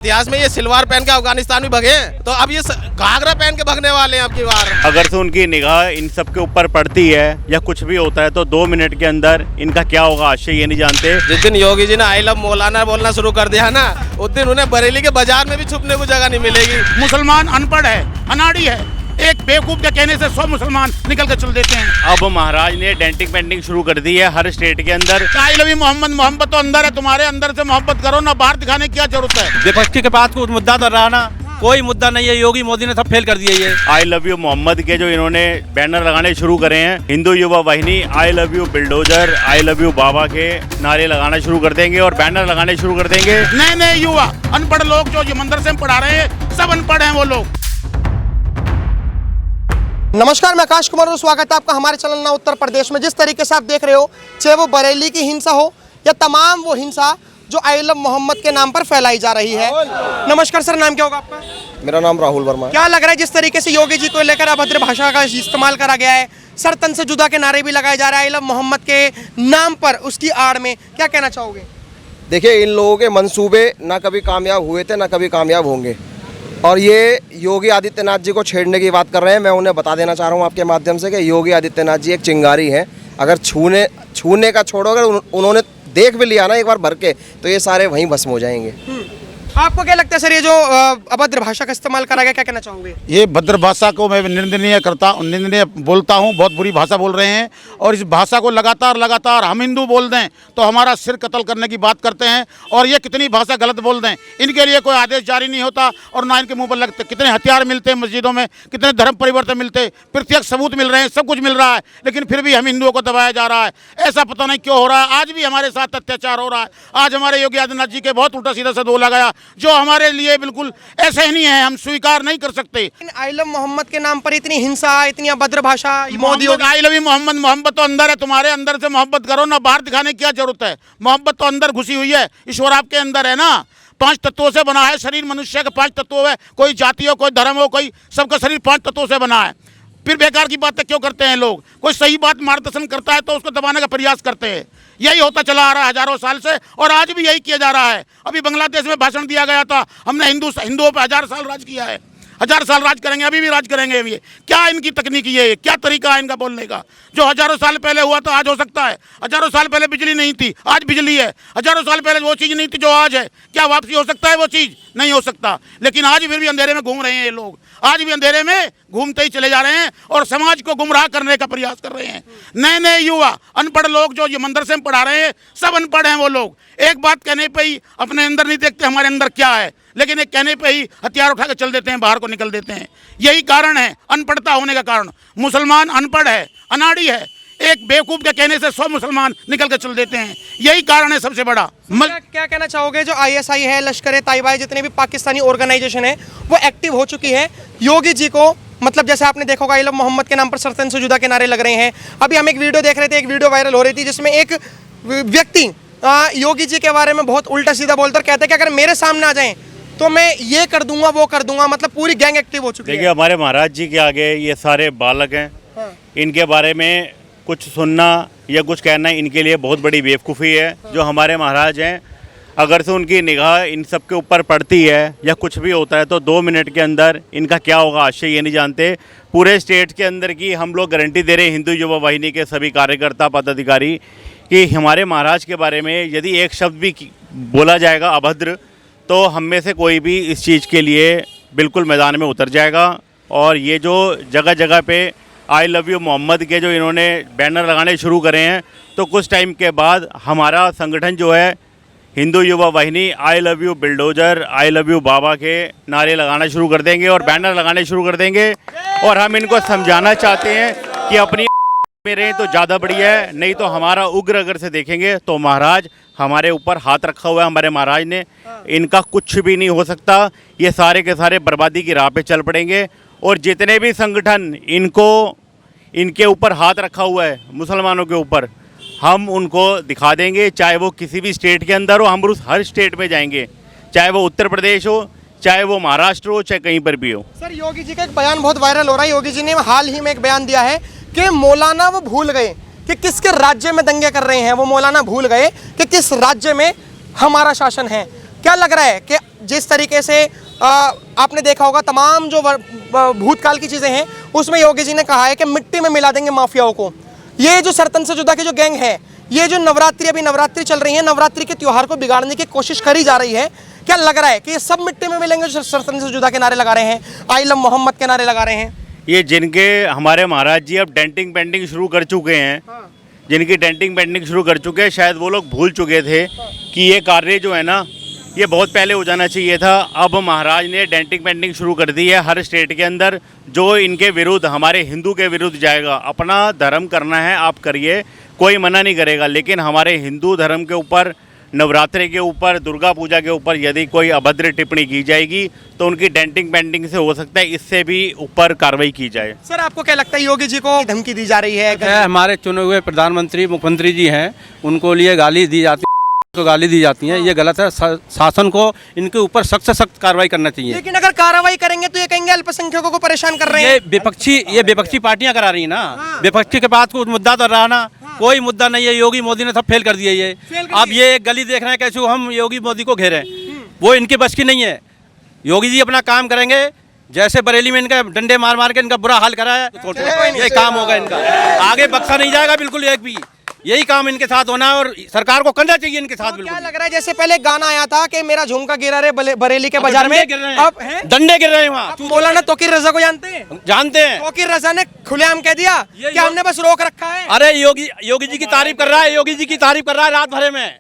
इतिहास में ये सिलवार पहन के अफगानिस्तान भी भगे, तो अब ये घाघरा पहन के भगने वाले हैं अब की बार। अगर से उनकी निगाह इन सब के ऊपर पड़ती है या कुछ भी होता है तो 2 मिनट के अंदर इनका क्या होगा आज से ये नहीं जानते। जिस दिन योगी जी ने आई लव मौलाना बोलना शुरू कर दिया ना, उस दिन उन्हें बरेली के बाजार में भी छुपने को जगह नहीं मिलेगी। मुसलमान अनपढ़ है, अनाड़ी है, एक बेवकूफ के कहने से 100 मुसलमान निकल कर चल देते हैं। अब महाराज ने डेंटिंग पेंटिंग शुरू कर दी है हर स्टेट के अंदर। आई लव यू मोहम्मद, मोहब्बत तो अंदर है, तुम्हारे अंदर से मोहब्बत करो ना, बाहर दिखाने की क्या जरूरत है। विपक्ष के पास कुछ मुद्दा तो रहा ना, कोई मुद्दा नहीं है। योगी मोदी ने सब फेल कर दिया। ये आई लव यू मोहम्मद के जो इन्होंने बैनर लगाने शुरू करे हैं, Hindu Yuva Vahini I love you bulldozer, I love you बाबा के नारे लगाना शुरू कर देंगे और बैनर लगाने शुरू कर देंगे। नए नए युवा अनपढ़ लोग जो ये मंदिर से पढ़ा रहे हैं, सब अनपढ़ हैं वो लोग। नमस्कार, मैं आकाश कुमार, स्वागत है आपका हमारे चैनल ना उत्तर प्रदेश में। जिस तरीके से आप देख रहे हो, चाहे वो बरेली की हिंसा हो या तमाम वो हिंसा जो आई लव मोहम्मद के नाम पर फैलाई जा रही है। नमस्कार सर, नाम क्या होगा आपका? मेरा नाम राहुल वर्मा है। क्या लग रहा है जिस तरीके से योगी जी को लेकर अभद्र भाषा का इस्तेमाल करा गया है, सर तन से जुदा के नारे भी लगाए जा रहे हैं आई लव मोहम्मद के नाम पर, उसकी आड़ में क्या कहना चाहोगे? देखिए, इन लोगों के मंसूबे ना कभी कामयाब हुए थे ना कभी कामयाब होंगे, और ये योगी आदित्यनाथ जी को छेड़ने की बात कर रहे हैं। मैं उन्हें बता देना चाह रहा हूँ आपके माध्यम से कि योगी आदित्यनाथ जी एक चिंगारी हैं। अगर छूने का छोड़ो, अगर उन्होंने देख भी लिया ना एक बार भर के, तो ये सारे वहीं भस्म हो जाएंगे। आपको क्या लगता है सर, ये जो अभद्र भाषा का इस्तेमाल करा गया, क्या कहना चाहोगे? ये भद्र भाषा को मैं निंदनीय बोलता हूँ। बहुत बुरी भाषा बोल रहे हैं, और इस भाषा को लगातार हम हिंदू बोल दें तो हमारा सिर कत्ल करने की बात करते हैं। और ये कितनी भाषा गलत बोल दें, इनके लिए कोई आदेश जारी नहीं होता और ना इनके मुंह पर लगते। कितने हथियार मिलते हैं मस्जिदों में, कितने धर्म परिवर्तन मिलते, प्रत्यक्ष सबूत मिल रहे हैं, सब कुछ मिल रहा है, लेकिन फिर भी हम हिंदुओं को दबाया जा रहा है। ऐसा पता नहीं क्यों हो रहा है। आज भी हमारे साथ अत्याचार हो रहा है। आज हमारे योगी आदित्यनाथ जी के बहुत उल्टा सीधा से बोला गया, जो हमारे लिए बिल्कुल ऐसे ही नहीं है, हम स्वीकार नहीं कर सकते। आई लव मोहम्मद के नाम पर इतनी हिंसा, इतनी अभद्र भाषा, Modi I love you Mohammad, मोहब्बत तो अंदर है, तुम्हारे अंदर से मोहब्बत करो ना, बाहर दिखाने की क्या जरूरत है। मोहब्बत तो अंदर घुसी हुई है, ईश्वर आपके अंदर है ना। 5 तत्वों से बना है शरीर, मनुष्य के 5 तत्व है, कोई जाति हो, कोई धर्म हो, कोई, सबका शरीर 5 तत्वों से बना है। फिर बेकार की बातें क्यों करते हैं लोग? कोई सही बात मार्गदर्शन करता है तो उसको दबाने का प्रयास करते हैं। यही होता चला आ रहा है हजारों साल से, और आज भी यही किया जा रहा है। अभी बांग्लादेश में भाषण दिया गया था, हमने हिंदुओं पर 1000 साल राज किया है, 1000 साल राज करेंगे, अभी भी राज करेंगे। ये क्या इनकी तकनीकी है, क्या तरीका है इनका बोलने का? जो हजारों साल पहले हुआ था आज हो सकता है। हजारों साल पहले बिजली नहीं थी, आज बिजली है। हजारों साल पहले वो चीज़ नहीं थी जो आज है, क्या वापसी हो सकता है? वो चीज़ नहीं हो सकता। लेकिन आज फिर भी अंधेरे में घूम रहे हैं ये लोग, आज भी अंधेरे में घूमते ही चले जा रहे हैं और समाज को गुमराह करने का प्रयास कर रहे हैं। नए नए युवा अनपढ़ लोग जो ये मंदिर में पढ़ा रहे हैं, सब अनपढ़ हैं वो लोग। एक बात कहने पे ही अपने अंदर नहीं देखते हमारे अंदर क्या है, लेकिन एक कहने पे ही हथियार उठा के चल देते हैं, बाहर को निकल देते हैं। यही कारण है अनपढ़ता होने का कारण। मुसलमान अनपढ़ है, अनाड़ी है, एक बेवकूफ के कहने से 100 मुसलमान निकल कर चल देते हैं। यही कारण है सबसे बड़ा। क्या कहना चाहोगे, जो ISI है, लश्कर तैयबा, जितने भी पाकिस्तानी ऑर्गेनाइजेशन है वो एक्टिव हो चुकी है, योगी जी को मतलब जैसे आपने देखा होगा आई लव मोहम्मद के नाम पर सरतन से जुदा के नारे लग रहे हैं। अभी हम एक वीडियो देख रहे थे, एक वीडियो वायरल हो रही थी जिसमें एक व्यक्ति योगी जी के बारे में बहुत उल्टा सीधा बोलकर कहते हैं कि अगर मेरे सामने आ जाएं तो मैं ये कर दूंगा, वो कर दूंगा। मतलब पूरी गैंग एक्टिव हो चुकी है। देखिए, हमारे महाराज जी के आगे ये सारे बालक हैं। इनके बारे में कुछ सुनना या कुछ कहना इनके लिए बहुत बड़ी बेवकूफ़ी है। जो हमारे महाराज हैं, अगर से उनकी निगाह इन सब के ऊपर पड़ती है या कुछ भी होता है तो 2 मिनट के अंदर इनका क्या होगा आज से ये नहीं जानते। पूरे स्टेट के अंदर की हम लोग गारंटी दे रहे हैं, हिंदू युवा वाहिनी के सभी कार्यकर्ता पदाधिकारी, कि हमारे महाराज के बारे में यदि एक शब्द भी बोला जाएगा अभद्र, तो हम में से कोई भी इस चीज़ के लिए बिल्कुल मैदान में उतर जाएगा। और ये जो जगह जगह पे आई लव यू मोहम्मद के जो इन्होंने बैनर लगाने शुरू करे हैं, तो कुछ टाइम के बाद हमारा संगठन जो है Hindu Yuva Vahini I love you bulldozer, I love you बाबा के नारे लगाना शुरू कर देंगे और बैनर लगाने शुरू कर देंगे। और हम इनको समझाना चाहते हैं कि अपनी में रहें तो ज़्यादा बढ़िया है, नहीं तो हमारा उग्र अगर से देखेंगे तो महाराज हमारे ऊपर हाथ रखा हुआ है हमारे महाराज ने, इनका कुछ भी नहीं हो सकता। ये सारे के सारे बर्बादी की राह पे चल पड़ेंगे। और जितने भी संगठन इनके ऊपर हाथ रखा हुआ है मुसलमानों के ऊपर, हम उनको दिखा देंगे। चाहे वो किसी भी स्टेट के अंदर हो, हम हर स्टेट में जाएंगे, चाहे वो उत्तर प्रदेश हो, चाहे वो महाराष्ट्र हो, चाहे कहीं पर भी हो। सर, योगी जी का एक बयान बहुत वायरल हो रहा है। योगी जी ने हाल ही में एक बयान दिया है कि मौलाना वो भूल गए कि किसके राज्य में दंगे कर रहे हैं। वो मौलाना भूल गए कि किस राज्य में हमारा शासन है। क्या लग रहा है कि जिस तरीके से आपने देखा होगा तमाम जो भूतकाल की चीज़ें हैं उसमें योगी जी ने कहा है कि मिट्टी में मिला देंगे माफियाओं को। ये जो सरतन से जुदा की जो गैंग है, ये जो नवरात्रि अभी नवरात्रि चल रही है, नवरात्रि के त्योहार को बिगाड़ने की कोशिश करी जा रही है, क्या लग रहा है कि ये सब मिट्टी में मिलेंगे जो सरतन से जुदा के नारे लगा रहे हैं, आई लव मोहम्मद के नारे लगा रहे हैं? ये जिनके हमारे महाराज जी अब डेंटिंग पेंटिंग शुरू कर चुके हैं, जिनकी डेंटिंग पेंटिंग शुरू कर चुके हैं, शायद वो लोग भूल चुके थे कि ये कार्य जो है ना ये बहुत पहले हो जाना चाहिए था। अब महाराज ने डेंटिंग पेंटिंग शुरू कर दी है हर स्टेट के अंदर, जो इनके विरुद्ध, हमारे हिंदू के विरुद्ध जाएगा। अपना धर्म करना है आप करिए, कोई मना नहीं करेगा, लेकिन हमारे हिंदू धर्म के ऊपर, नवरात्रि के ऊपर, दुर्गा पूजा के ऊपर यदि कोई अभद्र टिप्पणी की जाएगी तो उनकी डेंटिंग पेंटिंग से हो सकता है इससे भी ऊपर कार्रवाई की जाए। सर आपको क्या लगता है योगी जी को धमकी दी जा रही है? हमारे चुने हुए प्रधानमंत्री मुख्यमंत्री जी हैं, उनको लिए गाली दी जाती को गाली दी जाती है, ये गलत है। शासन को इनके ऊपर सख्त से सख्त कार्रवाई करना चाहिए। लेकिन अगर कार्रवाई करेंगे तो ये कहेंगे अल्पसंख्यकों को परेशान कर रहे हैं। ये विपक्षी पार्टियां करा रही है ना, विपक्षी के पास कुछ मुद्दा तो रहा ना, कोई मुद्दा नहीं है। योगी मोदी ने सब फेल कर दिया ये। अब ये एक गली देख रहे हैं कैसे हम योगी मोदी को घेरे, वो इनकी बस की नहीं है। योगी जी अपना काम करेंगे, जैसे बरेली में इनका डंडे मार मार के इनका बुरा हाल करा है, ये काम होगा इनका, आगे बख्शा नहीं जाएगा बिल्कुल एक भी। यही काम इनके साथ होना है और सरकार को करना चाहिए इनके साथ। तो बिल्कुल क्या लग रहा है, जैसे पहले गाना आया था कि मेरा झुमका गिरा रे बरेली के बाजार में, अब डंडे गिर रहे हैं वहाँ। मौलाना तोकीर रजा को जानते हैं? जानते हैं। तोकीर रजा ने खुलेआम कह दिया कि हमने बस रोक रखा है। अरे योगी जी की तारीफ कर रहा है, योगी जी की तारीफ कर रहा है रात भरे में।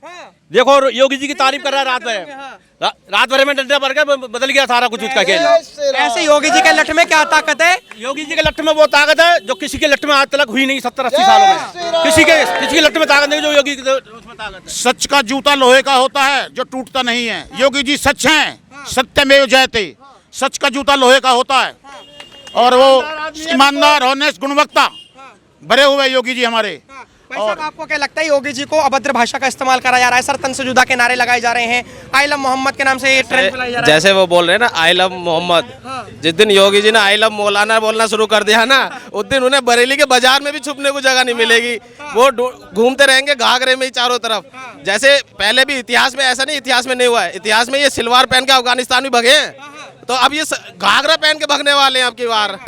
देखो योगी जी की तारीफ कर रहा है रात भर, रात भर में डंडे भर के बदल गया सारा कुछ उसका खेल। ऐसे योगी जी के लठ में क्या ताकत है? योगी जी के लठ में वो ताकत है जो किसी के लठ में आज तक हुई नहीं 70-80 सालों में। किसी के लठ में ताकत नहीं जो योगी के उसमें ताकत है। सच का जूता लोहे का होता है जो टूटता नहीं है। योगी जी सच हैं, सत्यमेव जयते। सच का जूता लोहे का होता है और वो ईमानदार, ऑनेस्ट, गुणवत्ता भरे हुए योगी जी हमारे। भाई साहब आपको क्या लगता है योगी जी को अभद्र भाषा का इस्तेमाल करा जा रहा है, सरतन से जुदा के नारे लगाए जा रहे हैं, आई लव मोहम्मद के नाम से ये ट्रेंड फैलाया जा रहा है? जैसे वो बोल रहे हैं ना आई लव मोहम्मद, जिस दिन योगी जी ने आई लव मौलाना बोलना शुरू कर दिया ना, उस दिन उन्हें बरेली के बाजार में भी छुपने को जगह नहीं मिलेगी। वो घूमते रहेंगे घाघरे में ही चारों तरफ। जैसे पहले भी इतिहास में, ऐसा नहीं इतिहास में नहीं हुआ है, इतिहास में ये सिलवार पहन के अफगानिस्तान भी भगे हैं, तो अब ये घाघरा पहन के भगने वाले हैं अब की बार।